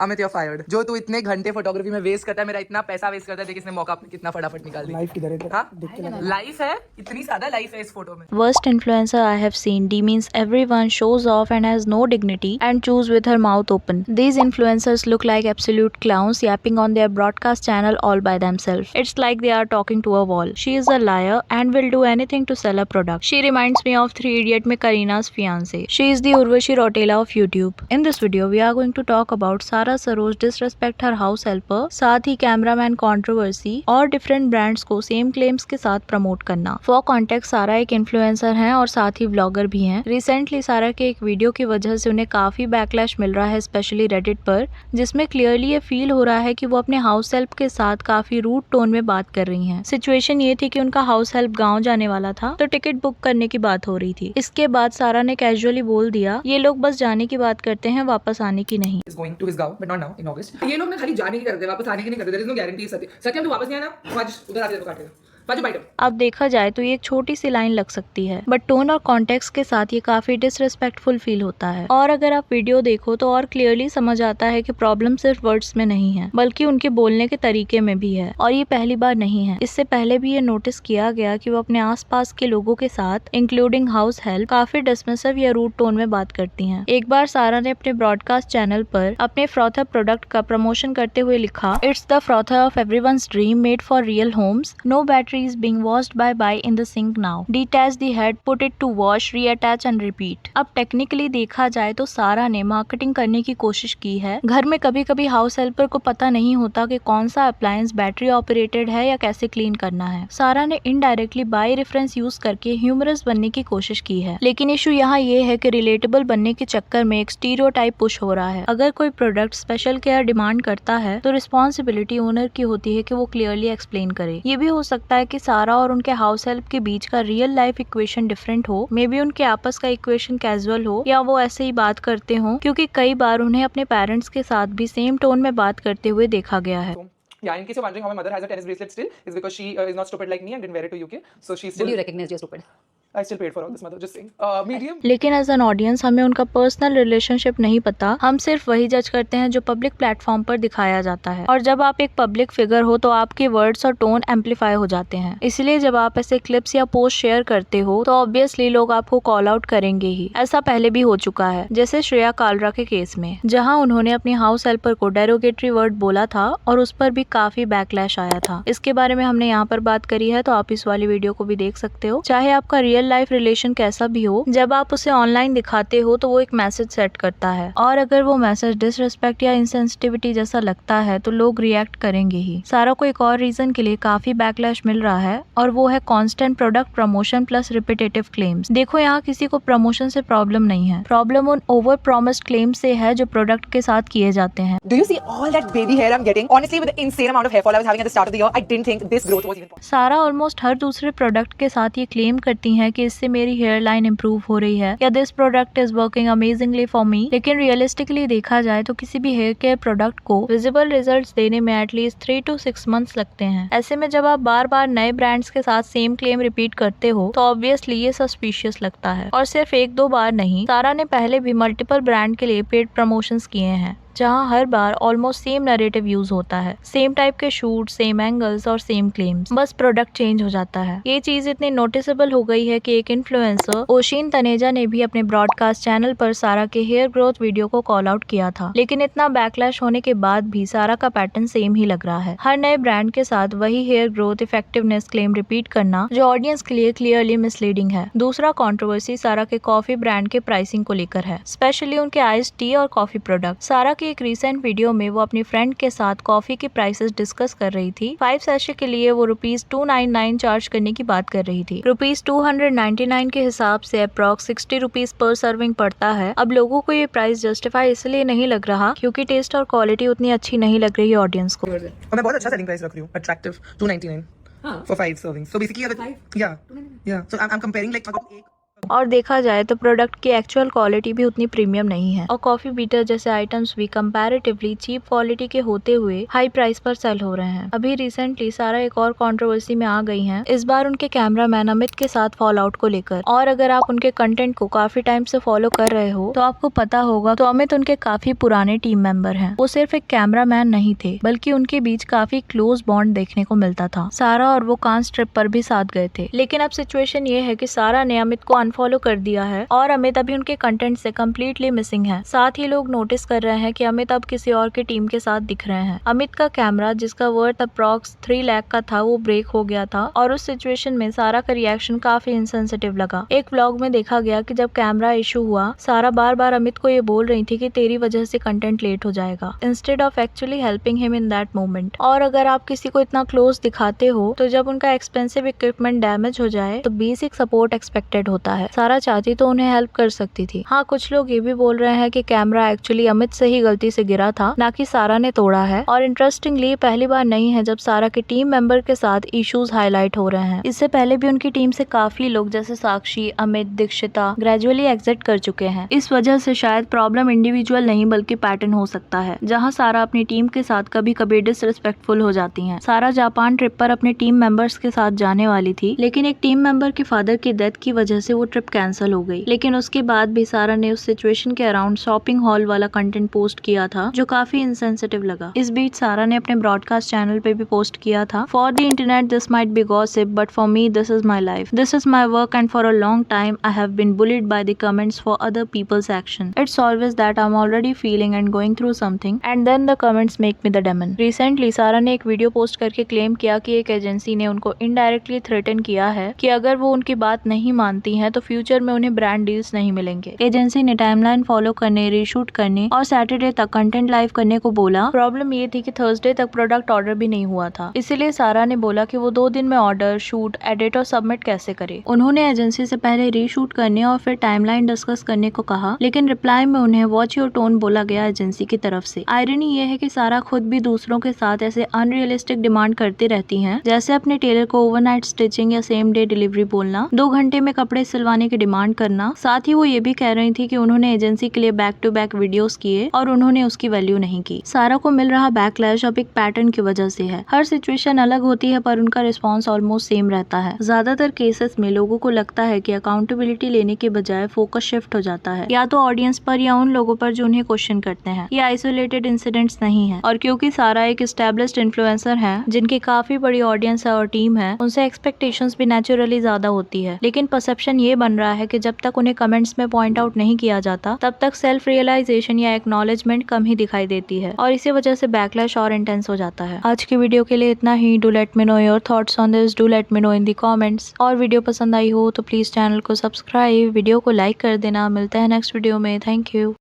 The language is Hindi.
Amit, you are fired. जो तू इतने घंटे फोटोग्राफी में वेस्ट करता है, मेरा इतना पैसा वेस्ट करता है, देख इसने मौका कितना फटाफट निकाल दिया। लाइफ किधर है? हाँ, लाइफ है, इतनी ज्यादा लाइफ है इस फोटो में। Worst influencer I have seen. D means everyone shows off and has no dignity and chews with her mouth open. These influencers look like absolute clowns yapping on their broadcast channel all by themselves. It's like they are talking to a wall. She is a liar and will do anything to sell a product. She reminds me of 3 Idiot में Karina's fiance. She is the Urvashi Rotela of YouTube. In this video, we are going to talk about Sara Saroj disrespect her house helper, साथ ही कैमरामैन कंट्रोवर्सी और डिफरेंट ब्रांड्स को सेम क्लेम्स के साथ प्रमोट करना। फॉर कॉन्टेक्स्ट, सारा एक इन्फ्लुएंसर हैं और साथ ही व्लॉगर भी हैं। रिसेंटली सारा के एक वीडियो की वजह से उन्हें काफी बैकलैश मिल रहा है, स्पेशली रेडिट पर, जिसमें क्लियरली ये फील हो रहा है कि वो अपने हाउस हेल्प के साथ काफी रूड टोन में बात कर रही हैं। सिचुएशन ये थी कि उनका हाउस हेल्प गाँव जाने वाला था, तो टिकट बुक करने की बात हो रही थी। इसके बाद सारा ने कैजुअली बोल दिया, ये लोग बस जाने की बात करते हैं, वापस आने की नहीं। Is going to his गाँव, but not now in August। ये लोग ना खाली जाने की करते हैं, वापस आने की नहीं करते। There is no guarantee। सत्यम तू वापस नहीं आना, आज उधर आते काटेगा। अब देखा जाए तो ये एक छोटी सी लाइन लग सकती है, बट टोन और कॉन्टेक्स्ट के साथ ये काफी डिसरिस्पेक्टफुल फील होता है। और अगर आप वीडियो देखो तो और क्लियरली समझ आता है कि प्रॉब्लम सिर्फ वर्ड्स में नहीं है, बल्कि उनके बोलने के तरीके में भी है। और ये पहली बार नहीं है, इससे पहले भी ये नोटिस किया गया कि वो अपने आसपास के लोगों के साथ, इंक्लूडिंग हाउस हेल्प, काफी डिसमिसिव या रूड टोन में बात करती हैं। एक बार सारा ने अपने ब्रॉडकास्ट चैनल पर अपने फ्रॉथर प्रोडक्ट का प्रमोशन करते हुए लिखा, it's the frother of everyone's dream made for real homes, no battery is being washed by in the sink now. Detach the head, put it to wash, reattach and repeat. अब टेक्निकली देखा जाए तो सारा ने मार्केटिंग करने की कोशिश की है। घर में कभी कभी हाउस हेल्पर को पता नहीं होता कि कौन सा अप्लायंस बैटरी ऑपरेटेड है या कैसे क्लीन करना है। सारा ने इनडायरेक्टली बाय रेफरेंस यूज करके ह्यूमरस बनने की कोशिश की है, लेकिन इशू यहाँ ये है कि रिलेटेबल बनने के चक्कर में एक स्टीरियोटाइप पुश हो रहा है। अगर कोई प्रोडक्ट स्पेशल केयर डिमांड करता है तो रिस्पॉन्सिबिलिटी ओनर की होती है कि वो क्लियरली एक्सप्लेन करे। ये भी हो सकता है कि सारा और उनके हाउस हेल्प के बीच का रियल लाइफ इक्वेशन डिफरेंट हो, मे बी उनके आपस का इक्वेशन कैजुअल हो, या वो ऐसे ही बात करते हो, क्योंकि कई बार उन्हें अपने पेरेंट्स के साथ भी सेम टोन में बात करते हुए देखा गया है। Yeah, in case you're wondering how my mother has a tennis bracelet still, is because she is not stupid like me and didn't wear it to UK, so she still. Would you recognize you're stupid? I still paid for all this, mother. Just saying. Medium. लेकिन एज एन ऑडियंस हमें उनका पर्सनल रिलेशनशिप नहीं पता, हम सिर्फ वही जज करते हैं जो पब्लिक प्लेटफॉर्म पर दिखाया जाता है। और जब आप एक पब्लिक फिगर हो तो आपके वर्ड्स और टोन एम्पलीफाई हो जाते हैं, इसलिए जब आप ऐसे क्लिप्स या पोस्ट शेयर करते हो तो ऑब्वियसली लोग आपको कॉल आउट करेंगे ही। ऐसा पहले भी हो चुका है, जैसे श्रेया कालरा के केस में, जहाँ उन्होंने अपनी हाउस हेल्पर को डेरोगेटरी वर्ड बोला था और उस पर भी काफी बैकलैश आया था। इसके बारे में हमने यहाँ पर बात करी है, तो आप इस वाली वीडियो को भी देख सकते हो। चाहे आपका रियल लाइफ रिलेशन कैसा भी हो, जब आप उसे ऑनलाइन दिखाते हो तो वो एक मैसेज सेट करता है, और अगर वो मैसेज डिसरिस्पेक्ट या इनसेंसिटिविटी जैसा लगता है तो लोग रिएक्ट करेंगे ही। सारा को एक और रीजन के लिए काफी बैकलैश मिल रहा है, और वो है constant product promotion plus repetitive claims. देखो, यहाँ किसी को प्रमोशन से प्रॉब्लम नहीं है, प्रॉब्लम उन ओवर प्रॉमिस्ड क्लेम से है जो प्रोडक्ट के साथ किए जाते हैं। Do you see all that baby hair I'm getting? Honestly, with the insane amount of hair fall I was having at the start of the year, I didn't think this growth was even possible. सारा ऑलमोस्ट हर दूसरे प्रोडक्ट के साथ ये क्लेम करती हैं कि इससे मेरी हेयर लाइन इम्प्रूव हो रही है, या this product is working amazingly for me. लेकिन रियलिस्टिकली देखा जाए तो किसी भी हेयर केयर प्रोडक्ट को विजिबल रिजल्ट्स देने में एटलीस्ट 3 to 6 months लगते हैं। ऐसे में जब आप बार बार नए ब्रांड्स के साथ सेम क्लेम रिपीट करते हो तो ऑब्वियसली ये सस्पिशियस लगता है। और सिर्फ 1-2 बार नहीं, सारा ने पहले भी मल्टीपल ब्रांड के लिए पेड प्रमोशंस किए हैं, जहां हर बार ऑलमोस्ट सेम नैरेटिव यूज होता है, सेम टाइप के शूट, सेम एंगल्स और सेम क्लेम्स, बस प्रोडक्ट चेंज हो जाता है। ये चीज इतनी नोटिसेबल हो गई है कि एक इन्फ्लुएंसर ओशिन तनेजा ने भी अपने ब्रॉडकास्ट चैनल पर सारा के हेयर ग्रोथ वीडियो को कॉल आउट किया था। लेकिन इतना बैकलैश होने के बाद भी सारा का पैटर्न सेम ही लग रहा है, हर नए ब्रांड के साथ वही hair growth effectiveness claim repeat करना, जो ऑडियंस के लिए क्लियरली मिसलीडिंग है। दूसरा कंट्रोवर्सी सारा के कॉफी ब्रांड के प्राइसिंग को लेकर है, स्पेशली उनके आइस टी और कॉफी प्रोडक्ट। सारा की एक रिसेंट वीडियो में वो अपनी फ्रेंड के साथ कॉफी के प्राइसेस डिस्कस कर रही थी। 5 सैशे के लिए वो ₹299 चार्ज करने की बात कर रही थी। ₹299 के हिसाब से अप्रॉक्स ₹60 पर सर्विंग पड़ता है। अब लोगों को ये प्राइस जस्टिफाई इसलिए नहीं लग रहा क्योंकि टेस्ट और क्वालिटी उतनी अच्छी नहीं लग रही है ऑडियंस को। और मैं बहुत अच्छा सेलिंग प्राइस रख रही हूँ, attractive, 299 for 5 servings. So basically, yeah, so I'm comparing like अगर एक और देखा जाए तो प्रोडक्ट की एक्चुअल क्वालिटी भी उतनी प्रीमियम नहीं है और कॉफी बीटर जैसे आइटम्स भी कंपैरेटिवली चीप क्वालिटी के होते हुए हाई प्राइस पर सेल हो रहे हैं। अभी रिसेंटली सारा एक और कंट्रोवर्सी में आ गई हैं, इस बार उनके कैमरामैन अमित के साथ फॉल आउट को लेकर। और अगर आप उनके कंटेंट को काफी टाइम से फॉलो कर रहे हो तो आपको पता होगा तो अमित उनके काफी पुराने टीम मेंबर हैं। वो सिर्फ एक कैमरामैन नहीं थे बल्कि उनके बीच काफी क्लोज बॉन्ड देखने को मिलता था। सारा और वो कांस ट्रिप पर भी साथ गए थे, लेकिन अब सिचुएशन ये है कि सारा ने अमित को अनफॉलो कर दिया है और अमित अभी उनके कंटेंट से कम्प्लीटली मिसिंग है। साथ ही लोग नोटिस कर रहे हैं कि अमित अब किसी और के टीम के साथ दिख रहे हैं। अमित का कैमरा जिसका वर्थ अप्रॉक्स 3 लाख का था वो ब्रेक हो गया था और उस सिचुएशन में सारा का रिएक्शन काफी इनसेंसिटिव लगा। एक व्लॉग में देखा गया कि जब कैमरा इशू हुआ सारा बार बार अमित को ये बोल रही थी कि तेरी वजह से कंटेंट लेट हो जाएगा, instead of actually helping him in that moment. और अगर आप किसी को इतना क्लोज दिखाते हो तो जब उनका एक्सपेंसिव इक्विपमेंट डैमेज हो जाए तो बेसिक सपोर्ट एक्सपेक्टेड होता है। सारा चाहती तो उन्हें हेल्प कर सकती थी। हाँ, कुछ लोग ये भी बोल रहे हैं कि कैमरा एक्चुअली अमित से ही गलती से गिरा था, ना कि सारा ने तोड़ा है। और इंटरेस्टिंगली पहली बार नहीं है जब सारा के टीम मेंबर के साथ इश्यूज हाईलाइट हो रहे हैं। इससे पहले भी उनकी टीम से काफी लोग जैसे साक्षी, अमित, दीक्षिता ग्रेजुअली एग्जिट कर चुके हैं। इस वजह से शायद प्रॉब्लम इंडिविजुअल नहीं बल्कि पैटर्न हो सकता है, जहाँ सारा अपनी टीम के साथ कभी कभी डिसरिस्पेक्टफुल हो जाती है। सारा जापान ट्रिप पर अपने टीम मेंबर्स के साथ जाने वाली थी, लेकिन एक टीम मेंबर के फादर की डेथ की वजह से वो ट्रिप कैंसिल हो गई। लेकिन उसके बाद भी सारा ने उस सिचुएशन के अराउंड शॉपिंग हॉल वाला कंटेंट पोस्ट किया था जो काफी इंसेंसिटिव लगा। इस बीच सारा ने अपने ब्रॉडकास्ट चैनल पे भी पोस्ट किया था, for the internet this might be gossip but for me this is my life, this is my work and for a long time I have been bullied by the comments for other people's action. It's always that I am already feeling and going through something and then the comments make me the demon. Recently Sara ने एक वीडियो पोस्ट करके क्लेम किया कि एक एजेंसी ने उनको इनडायरेक्टली थ्रेटन किया है कि अगर वो उनकी बात नहीं मानती हैं तो फ्यूचर में उन्हें ब्रांड डील्स नहीं मिलेंगे। एजेंसी ने टाइमलाइन फॉलो करने, रीशूट करने और सैटरडे तक कंटेंट लाइव करने को बोला। प्रॉब्लम ये थी कि थर्सडे तक प्रोडक्ट ऑर्डर भी नहीं हुआ था, इसीलिए सारा ने बोला कि वो 2 दिन में ऑर्डर, शूट, एडिट और सबमिट कैसे करे। उन्होंने एजेंसी से पहले रीशूट करने और फिर टाइमलाइन डिस्कस करने को कहा, लेकिन रिप्लाई में उन्हें वॉच योर टोन बोला गया एजेंसी की तरफ से। आयरनी ये है कि सारा खुद भी दूसरों के साथ ऐसे अनरियलिस्टिक डिमांड करती रहती हैं, जैसे अपने टेलर को ओवरनाइट स्टिचिंग या सेम डे डिलीवरी बोलना, 2 घंटे में कपड़े सिलवाने की डिमांड करना। साथ ही वो ये भी कह रही थी कि उन्होंने एजेंसी के लिए बैक टू बैक वीडियोस किए और उन्होंने उसकी वैल्यू नहीं की। सारा को मिल रहा बैकलैश अब एक पैटर्न की वजह से है। हर सिचुएशन अलग होती है पर उनका रिस्पॉन्स ऑलमोस्ट सेम रहता है। ज्यादातर केसेस में लोगों को लगता है कि अकाउंटेबिलिटी लेने के बजाय फोकस शिफ्ट हो जाता है, या तो ऑडियंस पर या उन लोगों पर जो उन्हें क्वेश्चन करते हैं। ये आइसोलेटेड इंसिडेंट्स नहीं है, और क्योंकि सारा एक एस्टैब्लिश्ड इन्फ्लुएंसर है जिनकी काफी बड़ी ऑडियंस है और टीम है, उनसे एक्सपेक्टेशंस भी नेचुरली ज्यादा होती है। लेकिन परसेप्शन ये बन रहा है कि जब तक उन्हें कमेंट्स में पॉइंट आउट नहीं किया जाता तब तक सेल्फ रियलाइजेशन या एक्नॉलेजमेंट कम ही दिखाई देती है, और इसी वजह से बैकलैश और इंटेंस हो जाता है। आज की वीडियो के लिए इतना ही। Do let me know your thoughts on this, do let me know in the comments. और वीडियो पसंद आई हो तो प्लीज चैनल को सब्सक्राइब, वीडियो को लाइक कर देना। मिलते हैं नेक्स्ट वीडियो में। Thank you.